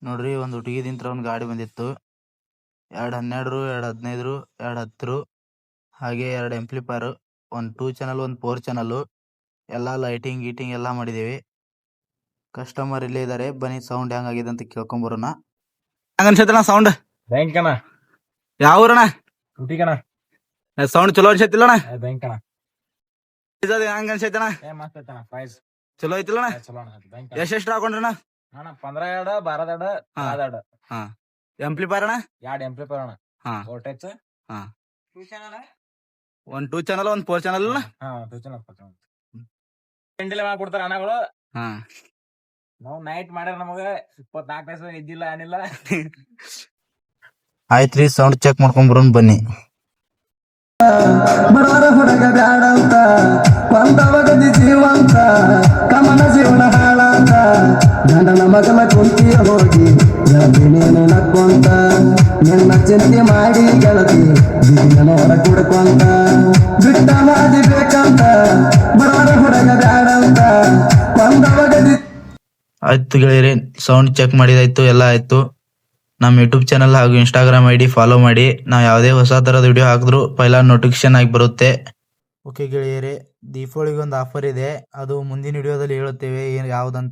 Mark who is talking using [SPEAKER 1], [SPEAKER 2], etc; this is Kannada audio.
[SPEAKER 1] ನೋಡ್ರಿ ಒಂದು ಹುಡುಗಿದಿಂತ್ರ ಒಂದು ಗಾಡಿ ಬಂದಿತ್ತು. 212 215 210 ಹಾಗೆ 2 ಆಂಪ್ಲಿಫೈರ್, ಒಂದು 2 ಚಾನಲ್, ಒಂದು 4 ಚಾನಲ್, ಎಲ್ಲ ಲೈಟಿಂಗ್ ಗೀಟಿಂಗ್ ಎಲ್ಲ ಮಾಡಿದೇವಿ. ಕಸ್ಟಮರ್ ಇಲ್ಲೇ ಇದ್ದಾರೆ, ಬನ್ನಿ ಸೌಂಡ್ ಹೆಂಗಾಗಿದೆ ಅಂತ ಕೇಳ್ಕೊಂಬರೋಣ. ಹೆಂಗ ಅನ್ಸೈತಣ್ಣ ಸೌಂಡ್?
[SPEAKER 2] ಬ್ಯಾಂಕಣ
[SPEAKER 1] ಯಾವ ಊರಣ್ಣ?
[SPEAKER 2] ಊಟಿಗಣ
[SPEAKER 1] ಸೌಂಡ್ ಚಲೋ ಅನ್ಸೈತಿಲ್ಲಣ್ಣ?
[SPEAKER 2] ಬ್ಯಾಂಕಣ
[SPEAKER 1] ಹೆಂಗ ಅನ್ಸೈತಣ್ಣ?
[SPEAKER 2] ಮಸ್ತ್ ಐತಣ ಪ್ರೈಸ್
[SPEAKER 1] ಚಲೋ ಐತಿಲ್ಲಣ್ಣ?
[SPEAKER 2] ಚಲೋ ಅಣ್ಣ ಬ್ಯಾಂಕ್
[SPEAKER 1] ಎಷ್ಟೆಷ್ಟು ಹಾಕೊಂಡ್ರಣ್ಣ?
[SPEAKER 2] ಅಣ್ಣ 15 12 12
[SPEAKER 1] ಹಾ ಆಂಪ್ಲಿಫೈರ್ ಅಣ್ಣ?
[SPEAKER 2] 2 ಆಂಪ್ಲಿಫೈರ್ ಅಣ್ಣ.
[SPEAKER 1] ಹಾ
[SPEAKER 2] ವೋಲ್ಟೇಜ್
[SPEAKER 1] ಹಾ ಒಂದು 2 ಚಾನಲ್, ಒಂದು 4 ಚಾನಲ್ ಅಣ್ಣ?
[SPEAKER 2] ಹಾ 2 ಚಾನಲ್ ಇಂಡಿಲೆ ಮಾಡ್ಕೊಡ್ತಾರ ಅಣ್ಣಗಳು.
[SPEAKER 1] ಹಾ
[SPEAKER 2] ನಾವು ನೈಟ್ ಮಾಡ್ಯಾರ ನಮಗ 24 ತಾಸು ಇದ್ದಿಲ್ಲ ಏನಿಲ್ಲ.
[SPEAKER 1] ಆಯ್ತ್ರಿ, ಸೌಂಡ್ ಚೆಕ್ ಮಾಡ್ಕೊಂಬರೋಣ ಬನ್ನಿ.
[SPEAKER 3] ಬಡವರ ಹುಡುಗ ಬ್ಯಾಡಂತ ಕೊಂದವಗದಿ ಜೀವಂತ ಕಮನ ಜೀವನ ಹಾಳಂತ ಗಂಡನ ಮಗನ ಕುಂತಿಯ ಹೋಗಿ ಗೆಳತಿ ನೀನು ನಕ್ಕೊಂತ ನಿನ್ನ ಚಿಂತೆ ಮಾಡಿ ಗೆಳತಿ ಬಿಗಿನೋರ ಕುಡ್ಕೊಂತ ಬಿಟ್ಟ ಮಾದಿ ಬೇಕಂತ ಬಡವರ ಹುಡುಗ ಬ್ಯಾಡಂತ ಕೊಂದವಗದಿ.
[SPEAKER 1] ಆಯ್ತು ಗೆಳೆಯರಿ, ಸೌಂಡ್ ಚೆಕ್ ಮಾಡಿದಾಯ್ತು, ಎಲ್ಲ ಆಯ್ತು. ನಮ್ಮ ಯೂಟ್ಯೂಬ್ ಚಾನಲ್ ಹಾಗೂ ಇನ್ಸ್ಟಾಗ್ರಾಮ್ ID ಫಾಲೋ ಮಾಡಿ. ನಾವು ಯಾವುದೇ ಹೊಸ ಥರದ ವಿಡಿಯೋ ಹಾಕಿದ್ರು ಪೈಲ ನೋಟಿಫಿಕೇಶನ್ ಆಗಿ ಬರುತ್ತೆ. ಓಕೆ ಗೆಳೆಯರೇ, ದೀಪಾವಳಿಗೆ ಒಂದು ಆಫರ್ ಇದೆ, ಅದು ಮುಂದಿನ ವಿಡಿಯೋದಲ್ಲಿ ಹೇಳುತ್ತೇವೆ ಯಾವುದಂತ.